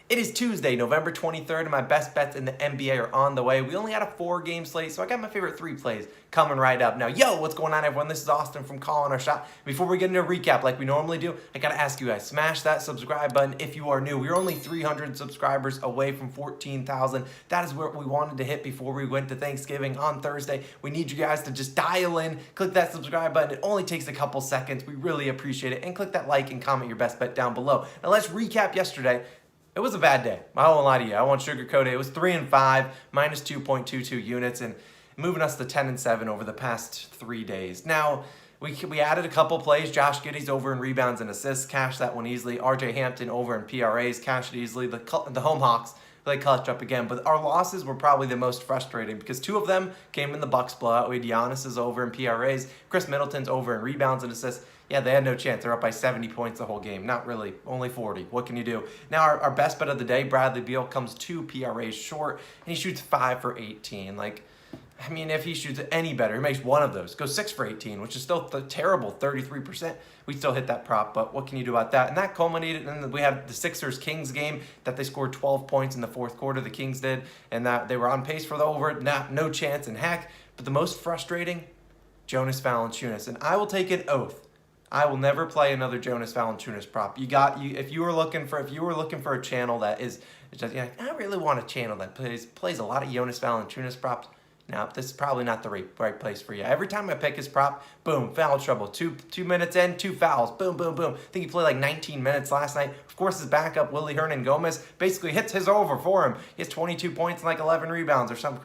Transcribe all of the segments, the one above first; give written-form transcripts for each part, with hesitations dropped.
It is Tuesday, November 23rd, and my best bets in the NBA are on the way. We only had a 4-game slate, so I got my favorite 3 plays coming right up. Now, what's going on, everyone? This is Austin from Calling Our Shot. Before we get into a recap like we normally do, I got to ask you guys, smash that subscribe button if you are new. We're only 300 subscribers away from 14,000. That is what we wanted to hit before we went to Thanksgiving on Thursday. We need you guys to just dial in, click that subscribe button. It only takes a couple seconds. We really appreciate it. And click that like and comment your best bet down below. Now, let's recap yesterday. It was a bad day. I won't lie to you. I won't sugarcoat it. It was 3-5, minus 2.22 units, and moving us to 10-7 over the past 3 days. Now, we added a couple plays. Josh Giddey's over in rebounds and assists, cashed that one easily. RJ Hampton over in PRAs, cashed it easily. The home Hawks, they clutched up again. But our losses were probably the most frustrating because 2 of them came in the Bucks blowout. We had Giannis's over in PRAs, Chris Middleton's over in rebounds and assists. Yeah, they had no chance. They're up by 70 points the whole game. Not really. Only 40. What can you do? Now, our best bet of the day, Bradley Beal, comes 2 PRAs short, and he shoots 5 for 18. If he shoots any better, he makes one of those. Goes 6 for 18, which is still terrible, 33%. We still hit that prop, but what can you do about that? And that culminated, and we had the Sixers-Kings game that they scored 12 points in the fourth quarter, the Kings did, and that they were on pace for the over. No chance in heck. But the most frustrating, Jonas Valanciunas. And I will take an oath. I will never play another Jonas Valanciunas prop. If you were looking for a channel that is just, I really want a channel that plays a lot of Jonas Valanciunas props. Now, this is probably not the right place for you. Every time I pick his prop, boom, foul trouble. 2 minutes in, 2 fouls. Boom, boom, boom. I think he played like 19 minutes last night. Of course, his backup, Willie Hernan-Gomez, basically hits his over for him. He has 22 points and like 11 rebounds or something.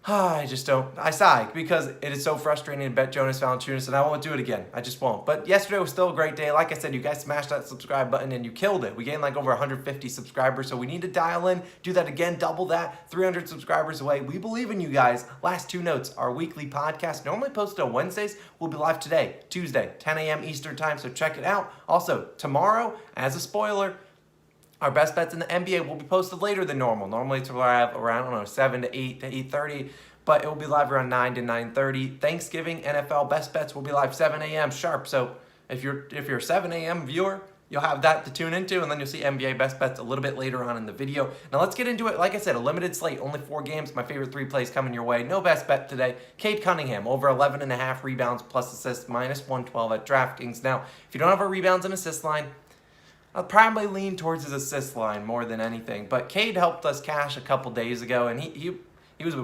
I just don't. I sigh because it is so frustrating to bet Jonas Valanciunas, and I won't do it again. I just won't. But yesterday was still a great day. Like I said, you guys smashed that subscribe button and you killed it. We gained like over 150 subscribers, so we need to dial in, do that again, double that, 300 subscribers away. We believe in you guys. Last 2 notes, our weekly podcast, normally posted on Wednesdays, will be live today, Tuesday, 10 a.m. Eastern time, so check it out. Also, tomorrow, as a spoiler, our best bets in the NBA will be posted later than normal. Normally it's around 7 to 8 to 8:30, but it will be live around 9 to 9:30. Thanksgiving NFL best bets will be live 7 a.m. sharp. So if you're a 7 a.m. viewer, you'll have that to tune into, and then you'll see NBA best bets a little bit later on in the video. Now let's get into it. Like I said, a limited slate, only 4 games. My favorite 3 plays coming your way. No best bet today. Cade Cunningham over 11.5 rebounds plus assists, minus 112 at DraftKings. Now, if you don't have a rebounds and assist line, I'll probably lean towards his assist line more than anything. But Cade helped us cash a couple days ago, and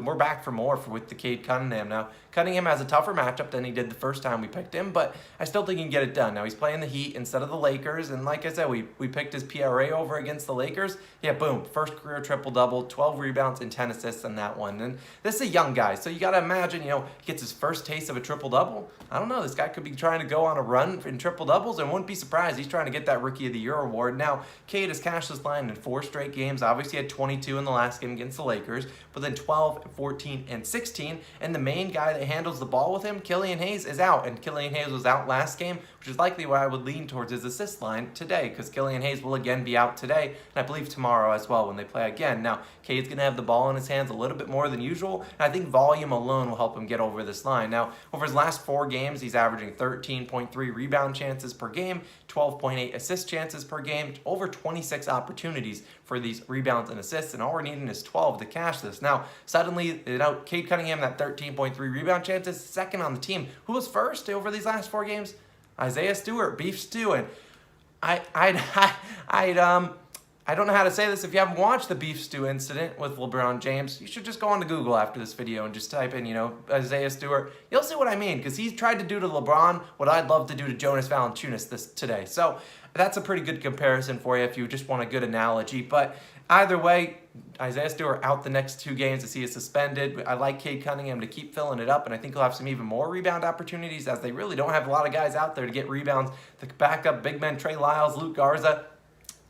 we're back for more with the Cade Cunningham. Now, Cunningham has a tougher matchup than he did the first time we picked him, but I still think he can get it done. Now, he's playing the Heat instead of the Lakers, and like I said, we picked his PRA over against the Lakers. Yeah, boom, first career triple-double, 12 rebounds and 10 assists on that one. And this is a young guy, so you got to imagine, he gets his first taste of a triple-double. I don't know, this guy could be trying to go on a run in triple-doubles, and wouldn't be surprised. He's trying to get that Rookie of the Year award. Now, Cade has cashed this line in 4 straight games. Obviously, he had 22 in the last game against the Lakers, but then 12, 14, and 16, and the main guy that handles the ball with him, Killian Hayes, is out, and Killian Hayes was out last game, which is likely why I would lean towards his assist line today, because Killian Hayes will again be out today, and I believe tomorrow as well when they play again. Now, Cade's going to have the ball in his hands a little bit more than usual, and I think volume alone will help him get over this line. Now, over his last 4 games, he's averaging 13.3 rebound chances per game, 12.8 assist chances per game, over 26 opportunities for these rebounds and assists, and all we're needing is 12 to cash this. Now, suddenly, Cade Cunningham, that 13.3 rebound chances, second on the team. Who was first over these last 4 games? Isaiah Stewart, Beef Stew, and I don't know how to say this. If you haven't watched the Beef Stew incident with LeBron James, you should just go on to Google after this video and just type in, Isaiah Stewart. You'll see what I mean, because he's tried to do to LeBron what I'd love to do to Jonas Valanciunas today. So that's a pretty good comparison for you if you just want a good analogy. But either way, Isaiah Stewart out the next 2 games as he is suspended. I like Cade Cunningham to keep filling it up, and I think he'll have some even more rebound opportunities as they really don't have a lot of guys out there to get rebounds. The backup big men, Trey Lyles, Luke Garza,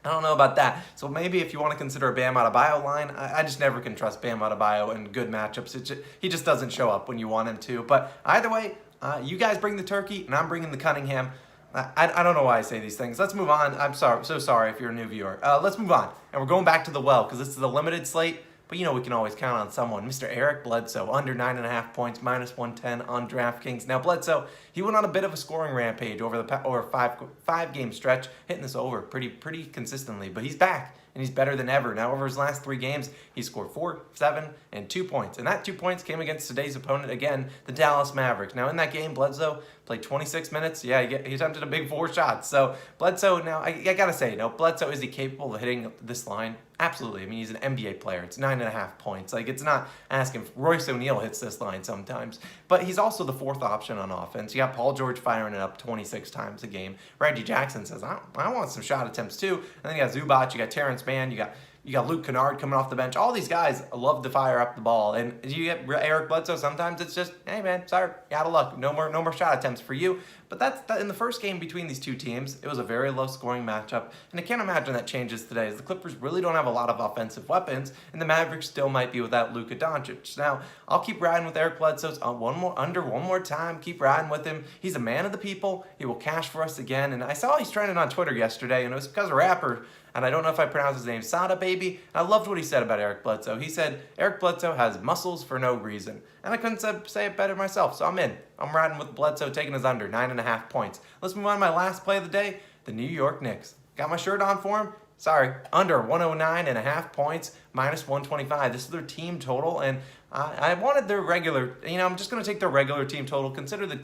I don't know about that. So maybe if you want to consider a Bam Adebayo line, I just never can trust Bam Adebayo in good matchups. He just doesn't show up when you want him to. But either way, you guys bring the turkey, and I'm bringing the Cunningham. I don't know why I say these things. Let's move on. I'm so sorry if you're a new viewer. Let's move on. And we're going back to the well because this is a limited slate. But we can always count on someone. Mr. Eric Bledsoe, under 9.5 points, minus 110 on DraftKings. Now, Bledsoe, he went on a bit of a scoring rampage over a 5-game stretch, hitting this over pretty consistently. But he's back. and he's better than ever. Now, over his last 3 games, he scored 4, 7, and 2 points. And that 2 points came against today's opponent, again, the Dallas Mavericks. Now, in that game, Bledsoe played 26 minutes. Yeah, he attempted a big 4 shots. So, Bledsoe, now, I got to say, Bledsoe, is he capable of hitting this line? Absolutely. I mean, he's an NBA player. It's 9.5 points. Like, it's not asking. Royce O'Neal hits this line sometimes. But he's also the 4th option on offense. You got Paul George firing it up 26 times a game. Reggie Jackson says, I want some shot attempts too. And then you got Zubac, you got Terrence Mann, you got Luke Kennard coming off the bench. All these guys love to fire up the ball. And you get Eric Bledsoe, sometimes it's just, hey man, sorry, you're out of luck. No more shot attempts for you. But that's in the first game between these two teams, it was a very low scoring matchup. And I can't imagine that changes today, as the Clippers really don't have a lot of offensive weapons, and the Mavericks still might be without Luka Doncic. Now, I'll keep riding with Eric Bledsoe one more time. Keep riding with him. He's a man of the people. He will cash for us again. And I saw he's trending on Twitter yesterday, and it was because a rapper, and I don't know if I pronounce his name, Sada Baby. I loved what he said about Eric Bledsoe. He said, Eric Bledsoe has muscles for no reason. And I couldn't say it better myself, so I'm in. I'm riding with Bledsoe, taking his under, 9.5 points. Let's move on to my last play of the day, the New York Knicks. Got my shirt on for him. Sorry, under 109.5 points, minus 125. This is their team total, and I wanted their regular, I'm just going to take their regular team total, consider the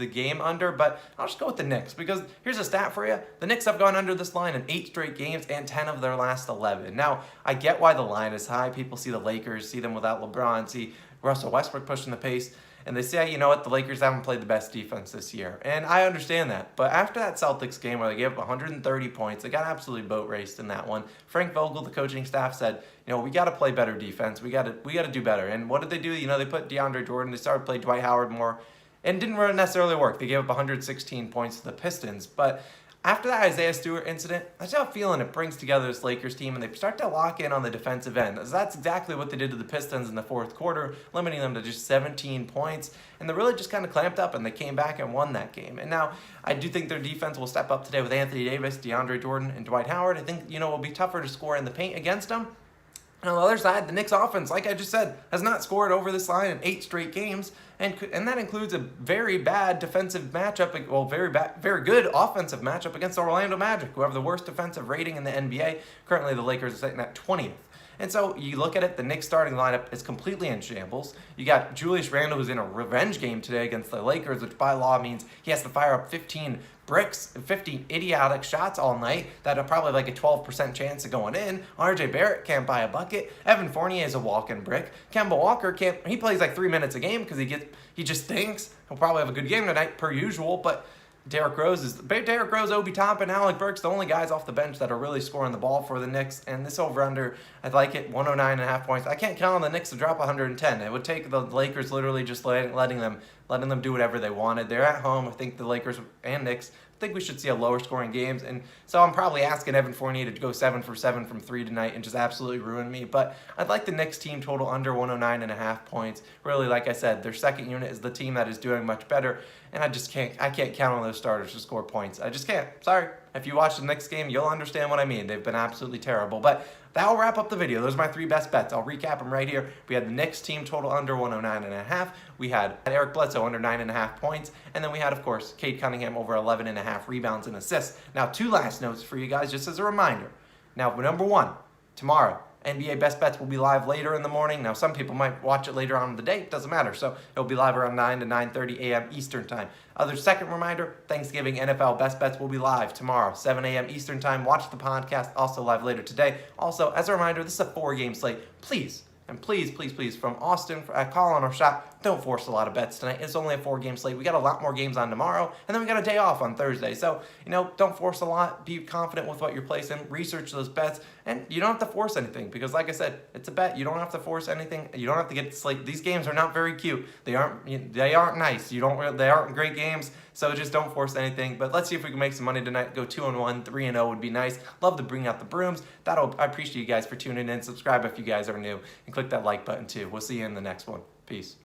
game under, but I'll just go with the Knicks, because here's a stat for you. The Knicks have gone under this line in 8 straight games and 10 of their last 11. Now, I get why the line is high. People see the Lakers, see them without LeBron, see Russell Westbrook pushing the pace, and they say, you know what, the Lakers haven't played the best defense this year. And I understand that. But after that Celtics game where they gave up 130 points, they got absolutely boat raced in that one. Frank Vogel, the coaching staff, said, we got to play better defense. We got to do better. And what did they do? They put DeAndre Jordan. They started to play Dwight Howard more. And it didn't really necessarily work. They gave up 116 points to the Pistons. But after that Isaiah Stewart incident, I just have a feeling it brings together this Lakers team, and they start to lock in on the defensive end. That's exactly what they did to the Pistons in the 4th quarter, limiting them to just 17 points. And they really just kind of clamped up, and they came back and won that game. And now, I do think their defense will step up today with Anthony Davis, DeAndre Jordan, and Dwight Howard. I think, it'll be tougher to score in the paint against them. And on the other side, the Knicks offense, like I just said, has not scored over this line in 8 straight games, and that includes a very bad defensive matchup, very good offensive matchup against the Orlando Magic, who have the worst defensive rating in the NBA. Currently, the Lakers are sitting at 20th. And so you look at it, the Knicks starting lineup is completely in shambles. You got Julius Randle, who's in a revenge game today against the Lakers, which by law means he has to fire up 15 bricks, 15 idiotic shots all night that are probably like a 12% chance of going in. RJ Barrett can't buy a bucket. Evan Fournier is a walk-in brick. Kemba Walker he plays like 3 minutes a game because he just stinks. He'll probably have a good game tonight per usual, but Derrick Rose, Obi Toppin, Alec Burks, the only guys off the bench that are really scoring the ball for the Knicks. And this over-under, I'd like it, 109.5 points. I can't count on the Knicks to drop 110. It would take the Lakers literally just letting them do whatever they wanted. They're at home. I think the Lakers and Knicks, I think we should see a lower scoring games. And so I'm probably asking Evan Fournier to go 7 for 7 from 3 tonight and just absolutely ruin me. But I'd like the Knicks team total under 109.5 points. Really, like I said, their second unit is the team that is doing much better. And I can't count on those starters to score points. I just can't. Sorry. If you watch the Knicks game, you'll understand what I mean. They've been absolutely terrible. But that will wrap up the video. Those are my 3 best bets. I'll recap them right here. We had the Knicks team total under 109.5. We had Eric Bledsoe under 9.5 points. And then we had, of course, Cade Cunningham over 11.5 rebounds and assists. Now, 2 last notes for you guys, just as a reminder. Now, number 1, tomorrow, NBA Best Bets will be live later in the morning. Now, some people might watch it later on in the day. It doesn't matter. So it'll be live around 9 to 9:30 a.m. Eastern Time. Other second reminder, Thanksgiving NFL Best Bets will be live tomorrow, 7 a.m. Eastern Time. Watch the podcast, also live later today. Also, as a reminder, this is a 4-game slate. Please, from Austin, at Call on our Shop, don't force a lot of bets tonight. It's only a 4-game slate. We got a lot more games on tomorrow, and then we got a day off on Thursday. So, don't force a lot. Be confident with what you're placing. Research those bets, and you don't have to force anything because, like I said, it's a bet. You don't have to force anything. You don't have to get the slate. These games are not very cute. They aren't nice. They aren't great games. So just don't force anything. But let's see if we can make some money tonight. Go 2-1, 3-0 would be nice. Love to bring out the brooms. I appreciate you guys for tuning in. Subscribe if you guys are new, and click that like button too. We'll see you in the next one. Peace.